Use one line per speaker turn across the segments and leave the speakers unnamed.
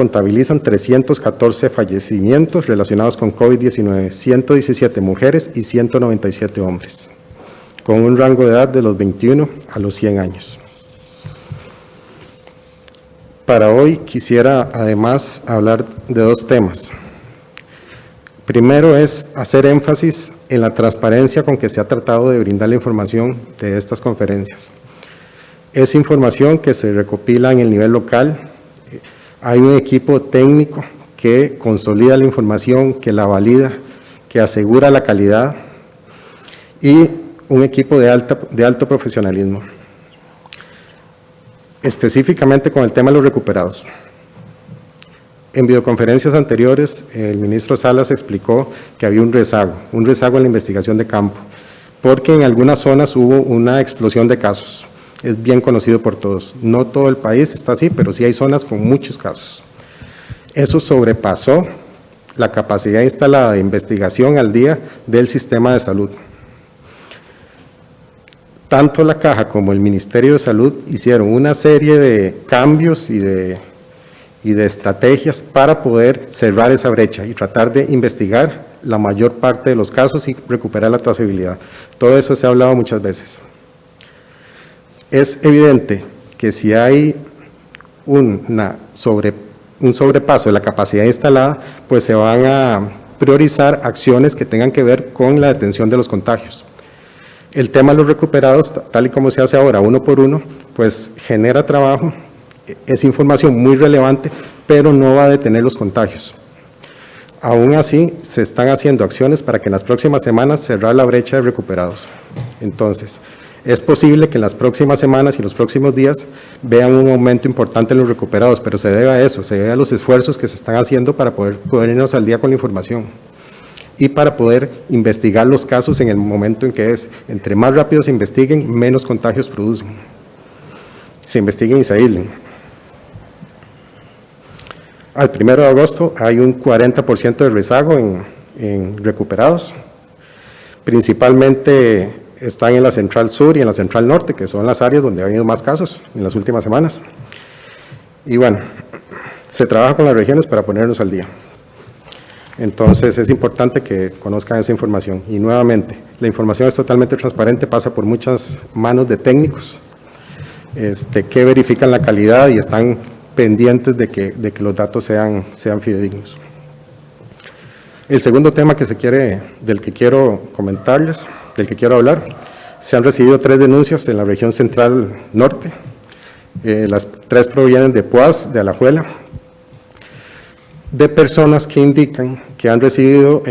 contabilizan 314 fallecimientos relacionados con COVID-19, 117 mujeres y 197 hombres, con un rango de edad de los 21 a los 100 años. Para hoy quisiera además hablar de dos temas. Primero es hacer énfasis en la transparencia con que se ha tratado de brindar la información de estas conferencias. Es información que se recopila en el nivel local. Hay un equipo técnico que consolida la información, que la valida, que asegura la calidad y un equipo de alto profesionalismo. Específicamente con el tema de los recuperados. En videoconferencias anteriores, el ministro Salas explicó que había un rezago en la investigación de campo, porque en algunas zonas hubo una explosión de casos. Es bien conocido por todos. No todo el país está así, pero sí hay zonas con muchos casos. Eso sobrepasó la capacidad instalada de investigación al día del sistema de salud. Tanto la Caja como el Ministerio de Salud hicieron una serie de cambios y de estrategias para poder cerrar esa brecha y tratar de investigar la mayor parte de los casos y recuperar la trazabilidad. Todo eso se ha hablado muchas veces. Es evidente que si hay un sobrepaso de la capacidad instalada, pues se van a priorizar acciones que tengan que ver con la detención de los contagios. El tema de los recuperados, tal y como se hace ahora, uno por uno, pues genera trabajo, es información muy relevante, pero no va a detener los contagios. Aún así, se están haciendo acciones para que en las próximas semanas cerrar la brecha de recuperados. Entonces, es posible que en las próximas semanas y los próximos días vean un aumento importante en los recuperados, pero se debe a eso, se debe a los esfuerzos que se están haciendo para poder irnos al día con la información y para poder investigar los casos en el momento en que es. Entre más rápido se investiguen, menos contagios producen. Se investiguen y se aíslen. Al 1 de agosto hay un 40% de rezago en recuperados, principalmente están en la Central Sur y en la Central Norte, que son las áreas donde ha habido más casos en las últimas semanas. Y bueno, se trabaja con las regiones para ponernos al día. Entonces es importante que conozcan esa información. Y nuevamente, la información es totalmente transparente, pasa por muchas manos de técnicos que verifican la calidad y están pendientes de que los datos sean fidedignos. El segundo tema del que quiero comentarles, del que quiero hablar, se han recibido 3 denuncias en la región central norte. Las 3 provienen de Poás, de Alajuela, de personas que indican que han recibido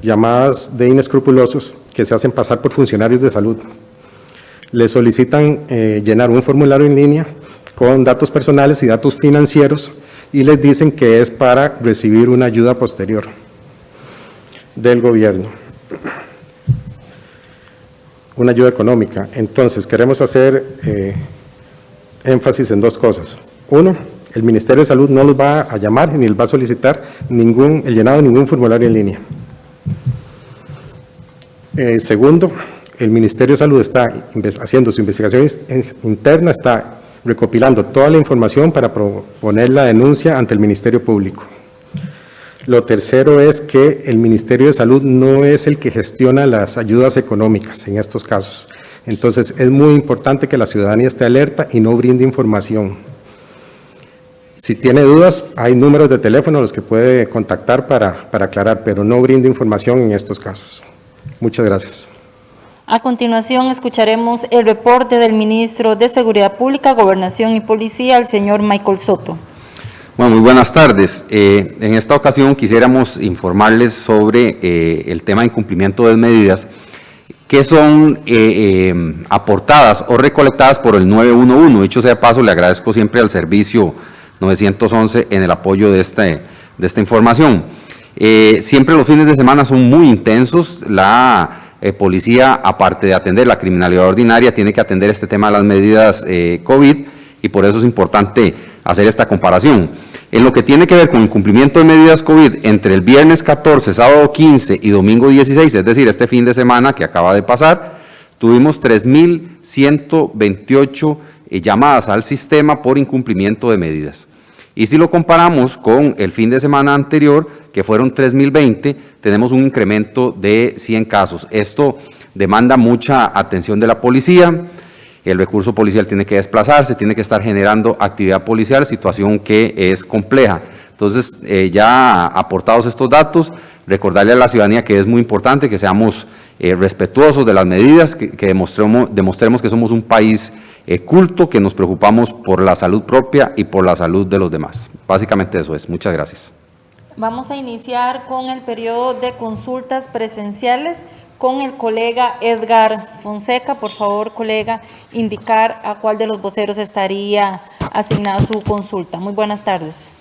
llamadas de inescrupulosos que se hacen pasar por funcionarios de salud. Les solicitan llenar un formulario en línea con datos personales y datos financieros y les dicen que es para recibir una ayuda posterior del gobierno, una ayuda económica. Entonces, queremos hacer énfasis en 2 cosas. Uno, el Ministerio de Salud no los va a llamar ni les va a solicitar el llenado de ningún formulario en línea. Segundo, el Ministerio de Salud está haciendo su investigación interna, está recopilando toda la información para proponer la denuncia ante el Ministerio Público. Lo tercero es que el Ministerio de Salud no es el que gestiona las ayudas económicas en estos casos. Entonces, es muy importante que la ciudadanía esté alerta y no brinde información. Si tiene dudas, hay números de teléfono a los que puede contactar para aclarar, pero no brinde información en estos casos. Muchas gracias.
A continuación, escucharemos el reporte del ministro de Seguridad Pública, Gobernación y Policía, el señor Michael Soto.
Bueno, muy buenas tardes. En esta ocasión quisiéramos informarles sobre el tema de incumplimiento de medidas que son aportadas o recolectadas por el 911. Dicho sea de paso, le agradezco siempre al servicio 911 en el apoyo de esta información. Siempre los fines de semana son muy intensos. La policía, aparte de atender la criminalidad ordinaria, tiene que atender este tema de las medidas COVID y por eso es importante hacer esta comparación. En lo que tiene que ver con incumplimiento de medidas COVID entre el viernes 14, sábado 15 y domingo 16, es decir, este fin de semana que acaba de pasar, tuvimos 3.128 llamadas al sistema por incumplimiento de medidas. Y si lo comparamos con el fin de semana anterior, que fueron 3.020, tenemos un incremento de 100 casos. Esto demanda mucha atención de la policía. El recurso policial tiene que desplazarse, tiene que estar generando actividad policial, situación que es compleja. Entonces, ya aportados estos datos, recordarle a la ciudadanía que es muy importante que seamos respetuosos de las medidas, que demostremos que somos un país culto, que nos preocupamos por la salud propia y por la salud de los demás. Básicamente eso es. Muchas gracias.
Vamos a iniciar con el periodo de consultas presenciales con el colega Edgar Fonseca. Por favor, colega, indicar a cuál de los voceros estaría asignada su consulta. Muy buenas tardes.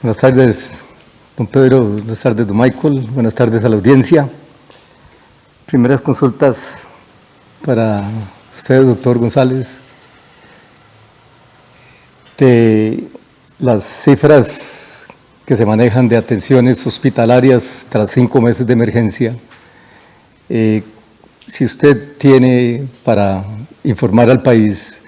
Buenas tardes, don Pedro. Buenas tardes, don Michael. Buenas tardes a la audiencia. Primeras consultas para usted, doctor González. De las cifras que se manejan de atenciones hospitalarias tras 5 meses de emergencia, si usted tiene para informar al país,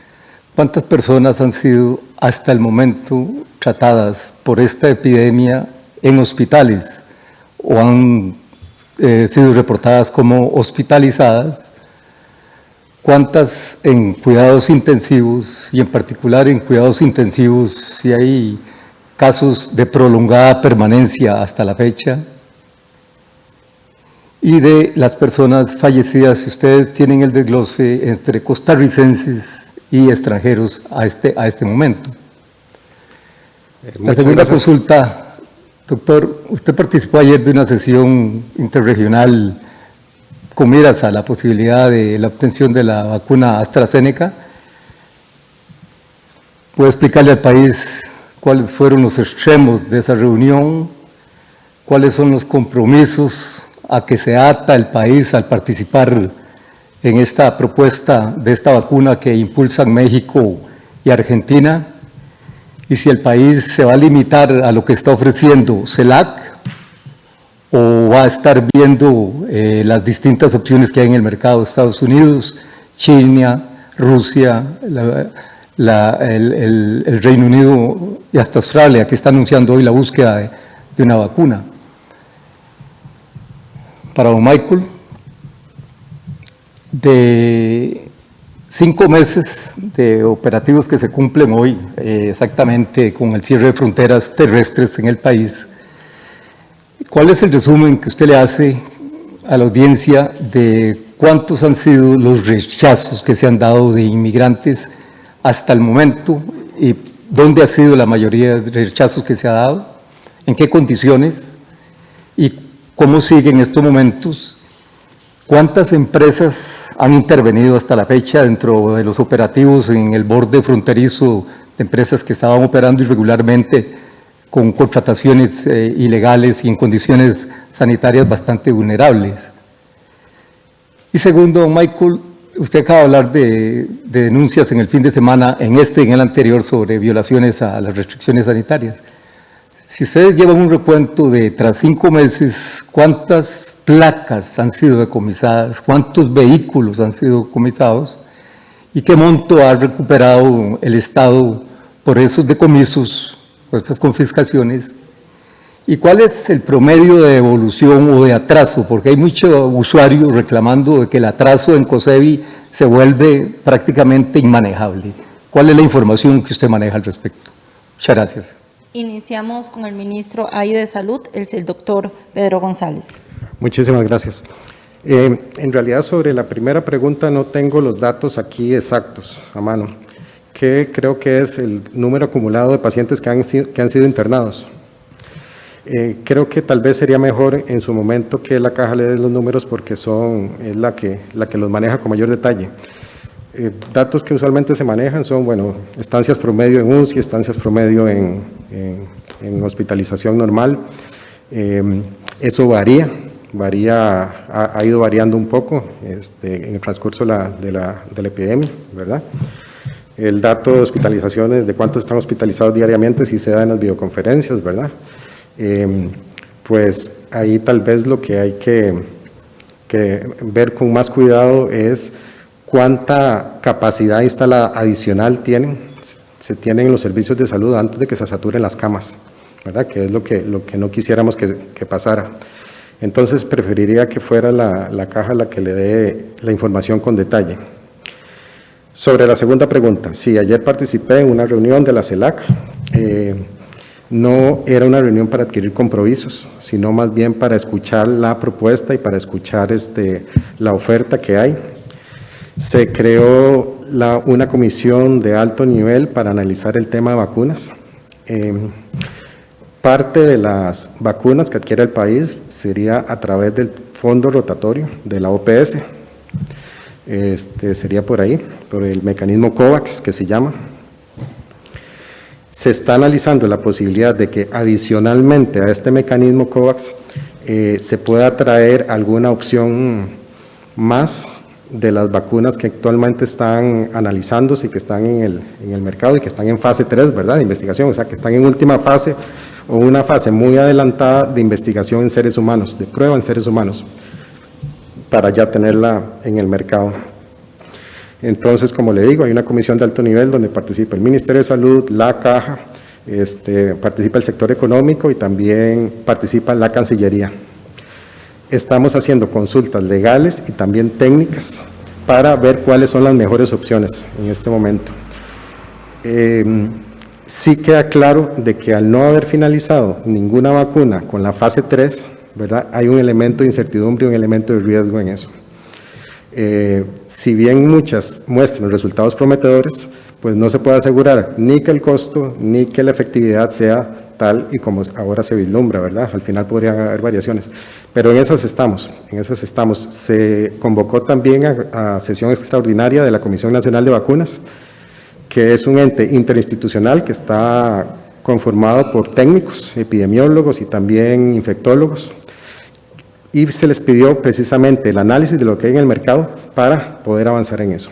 ¿cuántas personas han sido hasta el momento tratadas por esta epidemia en hospitales o han sido reportadas como hospitalizadas? ¿Cuántas en cuidados intensivos y en particular en cuidados intensivos si hay casos de prolongada permanencia hasta la fecha? Y de las personas fallecidas, si ustedes tienen el desglose entre costarricenses y extranjeros a este momento. La segunda consulta, doctor, usted participó ayer de una sesión interregional con miras a la posibilidad de la obtención de la vacuna AstraZeneca. ¿Puede explicarle al país cuáles fueron los extremos de esa reunión? ¿Cuáles son los compromisos a que se ata el país al participar en esta propuesta de esta vacuna que impulsan México y Argentina? Y si el país se va a limitar a lo que está ofreciendo CELAC o va a estar viendo las distintas opciones que hay en el mercado de Estados Unidos, China, Rusia, el Reino Unido y hasta Australia, que está anunciando hoy la búsqueda de una vacuna. Para don Michael, de 5 meses de operativos que se cumplen hoy, exactamente con el cierre de fronteras terrestres en el país, ¿cuál es el resumen que usted le hace a la audiencia de cuántos han sido los rechazos que se han dado de inmigrantes hasta el momento y dónde ha sido la mayoría de rechazos que se ha dado, en qué condiciones y cómo sigue en estos momentos? ¿Cuántas empresas han intervenido hasta la fecha dentro de los operativos en el borde fronterizo de empresas que estaban operando irregularmente con contrataciones ilegales y en condiciones sanitarias bastante vulnerables? Y segundo, don Michael, usted acaba de hablar de denuncias en el fin de semana, en este y en el anterior, sobre violaciones a las restricciones sanitarias. Si ustedes llevan un recuento de tras 5 meses, ¿cuántas placas han sido decomisadas? ¿Cuántos vehículos han sido decomisados? ¿Y qué monto ha recuperado el Estado por esos decomisos, por estas confiscaciones? ¿Y cuál es el promedio de devolución o de atraso? Porque hay muchos usuarios reclamando de que el atraso en COSEBI se vuelve prácticamente inmanejable. ¿Cuál es la información que usted maneja al respecto? Muchas gracias.
Iniciamos con el ministro ahí de Salud, el doctor Pedro González.
Muchísimas gracias. En realidad, sobre la primera pregunta no tengo los datos aquí exactos a mano, que creo que es el número acumulado de pacientes que han sido internados. Creo que tal vez sería mejor en su momento que la caja le dé los números porque es la que los maneja con mayor detalle. Datos que usualmente se manejan son, bueno, estancias promedio en UCI, estancias promedio en hospitalización normal. Eso varía, ha ido variando un poco en el transcurso de la epidemia, ¿verdad? El dato de hospitalizaciones, de cuántos están hospitalizados diariamente, sí se da en las videoconferencias, ¿verdad? Pues ahí tal vez lo que hay que ver con más cuidado es cuánta capacidad instalada adicional se tienen en los servicios de salud antes de que se saturen las camas, ¿verdad? Que es lo que no quisiéramos que pasara. Entonces preferiría que fuera la caja la que le dé la información con detalle. Sobre la segunda pregunta, sí, ayer participé en una reunión de la CELAC, no era una reunión para adquirir compromisos, sino más bien para escuchar la propuesta y para escuchar la oferta que hay. Se creó una comisión de alto nivel para analizar el tema de vacunas. Parte de las vacunas que adquiere el país sería a través del fondo rotatorio de la OPS, sería por ahí, por el mecanismo COVAX que se llama. Se está analizando la posibilidad de que adicionalmente a este mecanismo COVAX se pueda traer alguna opción más de las vacunas que actualmente están analizándose y que están en el mercado y que están en fase 3, ¿verdad?, de investigación, o sea, que están en última fase o una fase muy adelantada de investigación en seres humanos, de prueba en seres humanos, para ya tenerla en el mercado. Entonces, como le digo, hay una comisión de alto nivel donde participa el Ministerio de Salud, la Caja, participa el sector económico y también participa la Cancillería. Estamos haciendo consultas legales y también técnicas para ver cuáles son las mejores opciones en este momento. Sí queda claro de que al no haber finalizado ninguna vacuna con la fase 3, ¿verdad?, hay un elemento de incertidumbre y un elemento de riesgo en eso. Si bien muchas muestran resultados prometedores, pues no se puede asegurar ni que el costo ni que la efectividad sea tal y como ahora se vislumbra, ¿verdad? Al final podrían haber variaciones, pero en esas estamos, Se convocó también a sesión extraordinaria de la Comisión Nacional de Vacunas, que es un ente interinstitucional que está conformado por técnicos, epidemiólogos y también infectólogos, y se les pidió precisamente el análisis de lo que hay en el mercado para poder avanzar en eso.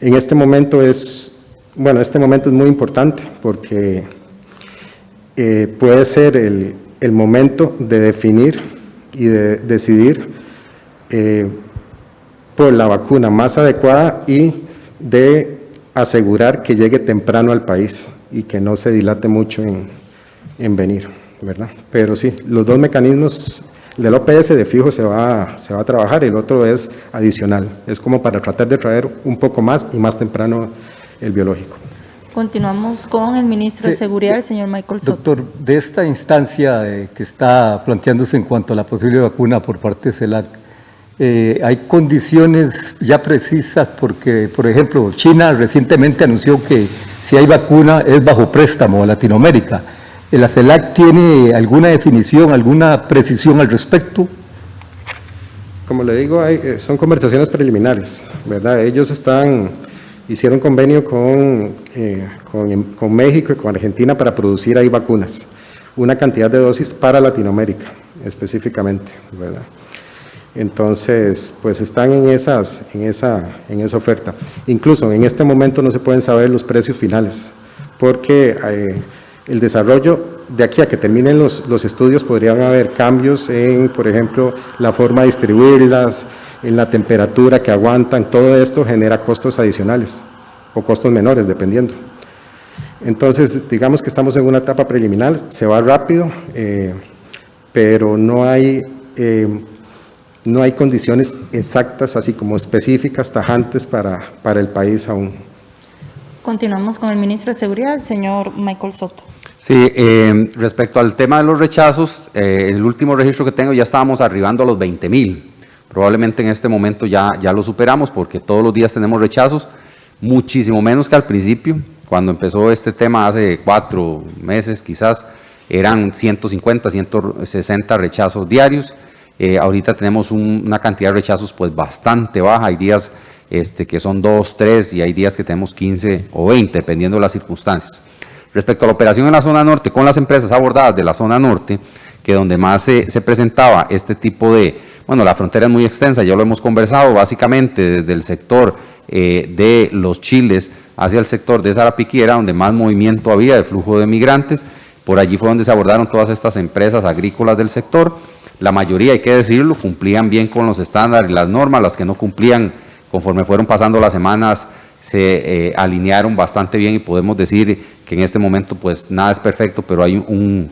En este momento es muy importante porque puede ser el momento de definir y de decidir por la vacuna más adecuada y de asegurar que llegue temprano al país y que no se dilate mucho en venir, ¿verdad? Pero sí, los dos mecanismos del OPS de fijo se va a trabajar, el otro es adicional, es como para tratar de traer un poco más y más temprano el biológico.
Continuamos con el ministro de Seguridad, el señor Michael Soto.
Doctor, de esta instancia que está planteándose en cuanto a la posible vacuna por parte de CELAC, ¿hay condiciones ya precisas? Porque, por ejemplo, China recientemente anunció que si hay vacuna es bajo préstamo a Latinoamérica. ¿La CELAC tiene alguna definición, alguna precisión al respecto?
Como le digo, son conversaciones preliminares, ¿verdad? Ellos hicieron convenio con México y con Argentina para producir ahí vacunas, una cantidad de dosis para Latinoamérica específicamente, ¿verdad? Entonces, pues están en esa oferta. Incluso en este momento no se pueden saber los precios finales, porque el desarrollo de aquí a que terminen los estudios podrían haber cambios en, por ejemplo, la forma de distribuirlas, en la temperatura que aguantan, todo esto genera costos adicionales o costos menores, dependiendo. Entonces, digamos que estamos en una etapa preliminar, se va rápido, pero no hay condiciones exactas, así como específicas, tajantes para el país aún.
Continuamos con el ministro de Seguridad, el señor Michael Soto.
Sí, respecto al tema de los rechazos, el último registro que tengo ya estábamos arribando a los 20,000. Probablemente en este momento ya lo superamos porque todos los días tenemos rechazos, muchísimo menos que al principio, cuando empezó este tema hace 4 meses quizás, eran 150, 160 rechazos diarios. Ahorita tenemos una cantidad de rechazos pues bastante baja, hay días que son 2, 3 y hay días que tenemos 15 o 20, dependiendo de las circunstancias. Respecto a la operación en la zona norte, con las empresas abordadas de la zona norte, que donde más se presentaba este tipo de, bueno, la frontera es muy extensa, ya lo hemos conversado, básicamente desde el sector de los chiles hacia el sector de Sarapiquí era donde más movimiento había de flujo de migrantes, por allí fue donde se abordaron todas estas empresas agrícolas del sector. La mayoría, hay que decirlo, cumplían bien con los estándares y las normas, las que no cumplían conforme fueron pasando las semanas, se alinearon bastante bien y podemos decir que en este momento pues nada es perfecto, pero hay un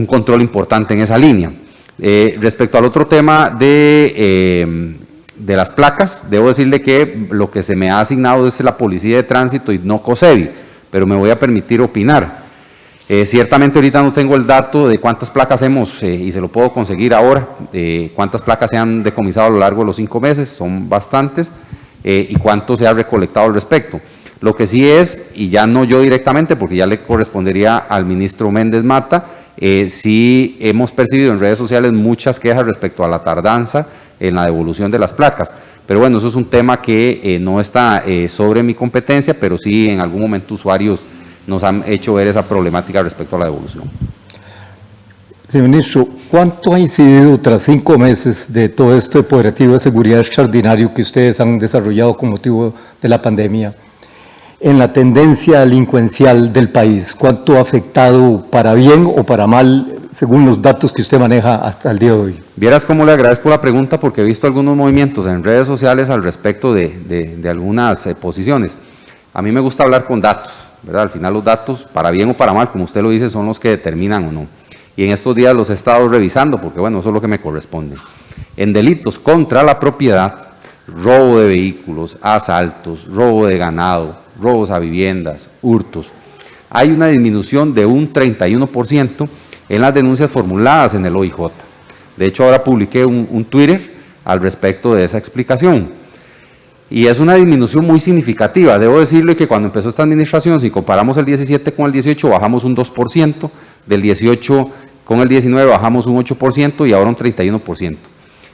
control importante en esa línea. Respecto al otro tema de las placas, debo decirle que lo que se me ha asignado es la Policía de Tránsito y no COSEBI, pero me voy a permitir opinar. Ciertamente ahorita no tengo el dato de cuántas placas hemos, y se lo puedo conseguir ahora, cuántas placas se han decomisado a lo largo de los 5 meses, son bastantes, y cuánto se ha recolectado al respecto. Lo que sí es, y ya no yo directamente, porque ya le correspondería al ministro Méndez Mata, sí hemos percibido en redes sociales muchas quejas respecto a la tardanza en la devolución de las placas. Pero bueno, eso es un tema que no está sobre mi competencia, pero sí en algún momento usuarios nos han hecho ver esa problemática respecto a la devolución.
Señor ministro, ¿cuánto ha incidido tras 5 meses de todo este operativo de seguridad extraordinario que ustedes han desarrollado con motivo de la pandemia en la tendencia delincuencial del país? ¿Cuánto ha afectado para bien o para mal, según los datos que usted maneja hasta el día de hoy?
Vieras cómo le agradezco la pregunta, porque he visto algunos movimientos en redes sociales al respecto de algunas posiciones. A mí me gusta hablar con datos, ¿verdad? Al final los datos, para bien o para mal, como usted lo dice, son los que determinan o no. Y en estos días los he estado revisando, porque bueno, eso es lo que me corresponde. En delitos contra la propiedad, robo de vehículos, asaltos, robo de ganado, robos a viviendas, hurtos, hay una disminución de un 31% en las denuncias formuladas en el OIJ. De hecho, ahora publiqué un Twitter al respecto de esa explicación. Y es una disminución muy significativa. Debo decirle que cuando empezó esta administración, si comparamos el 17 con el 18, bajamos un 2%, del 18 con el 19 bajamos un 8% y ahora un 31%.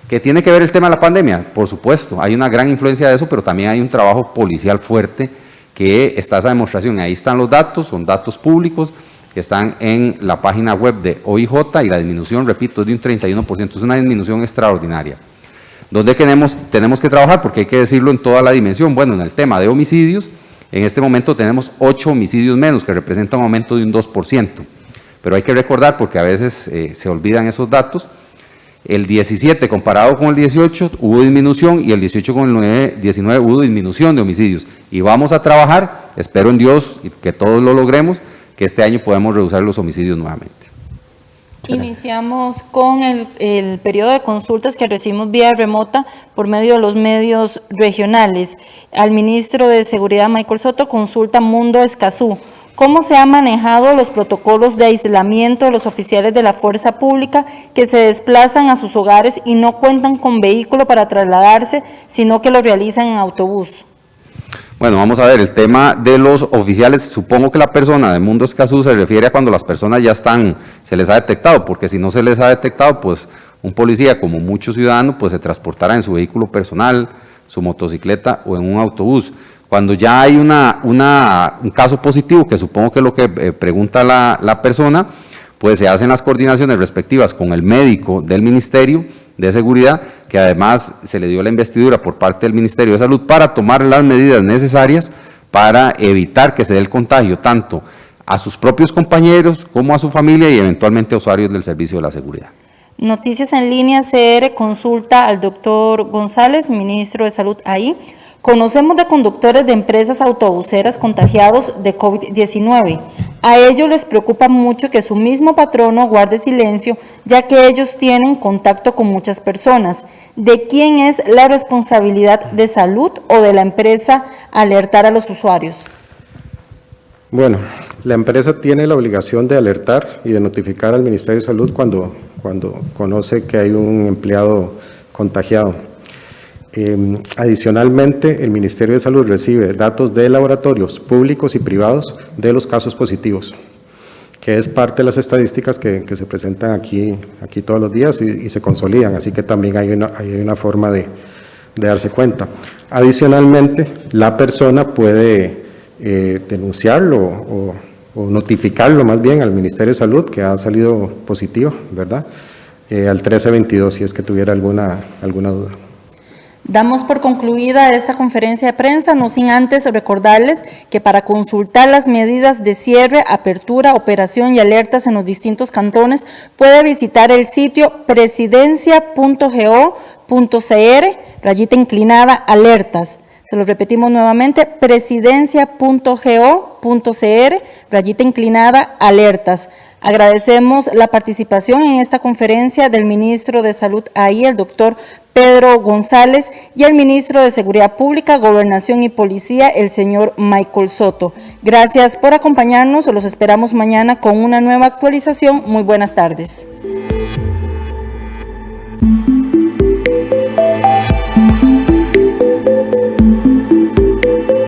¿Qué tiene que ver el tema de la pandemia? Por supuesto, hay una gran influencia de eso, pero también hay un trabajo policial fuerte que está esa demostración. Ahí están los datos, son datos públicos que están en la página web de OIJ y la disminución, repito, es de un 31%, es una disminución extraordinaria. ¿Dónde tenemos que trabajar? Porque hay que decirlo en toda la dimensión. Bueno, en el tema de homicidios, en este momento tenemos 8 homicidios menos, que representa un aumento de un 2%. Pero hay que recordar, porque a veces se olvidan esos datos, el 17 comparado con el 18 hubo disminución y el 18 con el 19 hubo disminución de homicidios. Y vamos a trabajar, espero en Dios y que todos lo logremos, que este año podamos reducir los homicidios nuevamente.
Iniciamos con el periodo de consultas que recibimos vía remota por medio de los medios regionales. Al ministro de Seguridad, Michael Soto, consulta Mundo Escazú. ¿Cómo se han manejado los protocolos de aislamiento de los oficiales de la fuerza pública que se desplazan a sus hogares y no cuentan con vehículo para trasladarse, sino que lo realizan en autobús?
Bueno, vamos a ver, el tema de los oficiales, supongo que la persona de Mundo Escazú se refiere a cuando las personas ya están, se les ha detectado, porque si no se les ha detectado, pues un policía, como muchos ciudadanos, pues se transportará en su vehículo personal, su motocicleta o en un autobús. Cuando ya hay un caso positivo, que supongo que es lo que pregunta la persona, pues se hacen las coordinaciones respectivas con el médico del Ministerio de Seguridad, que además se le dio la investidura por parte del Ministerio de Salud para tomar las medidas necesarias para evitar que se dé el contagio tanto a sus propios compañeros como a su familia y eventualmente a usuarios del Servicio de la Seguridad.
Noticias en línea CR consulta al doctor González, ministro de Salud ahí. Conocemos de conductores de empresas autobuseras contagiados de COVID-19. A ellos les preocupa mucho que su mismo patrono guarde silencio, ya que ellos tienen contacto con muchas personas. ¿De quién es la responsabilidad de salud o de la empresa alertar a los usuarios?
Bueno, la empresa tiene la obligación de alertar y de notificar al Ministerio de Salud cuando conoce que hay un empleado contagiado. Adicionalmente, el Ministerio de Salud recibe datos de laboratorios públicos y privados de los casos positivos, que es parte de las estadísticas que se presentan aquí todos los días y se consolidan, así que también hay una forma de darse cuenta. Adicionalmente, la persona puede denunciarlo o notificarlo más bien al Ministerio de Salud que ha salido positivo, ¿verdad? Al 1322 si es que tuviera alguna duda.
Damos por concluida esta conferencia de prensa, no sin antes recordarles que para consultar las medidas de cierre, apertura, operación y alertas en los distintos cantones, puede visitar el sitio presidencia.go.cr, rayita inclinada, alertas. Se lo repetimos nuevamente, presidencia.go.cr, rayita inclinada, alertas. Agradecemos la participación en esta conferencia del ministro de Salud ahí, el doctor Pedro González, y el ministro de Seguridad Pública, Gobernación y Policía, el señor Michael Soto. Gracias por acompañarnos, los esperamos mañana con una nueva actualización. Muy buenas tardes.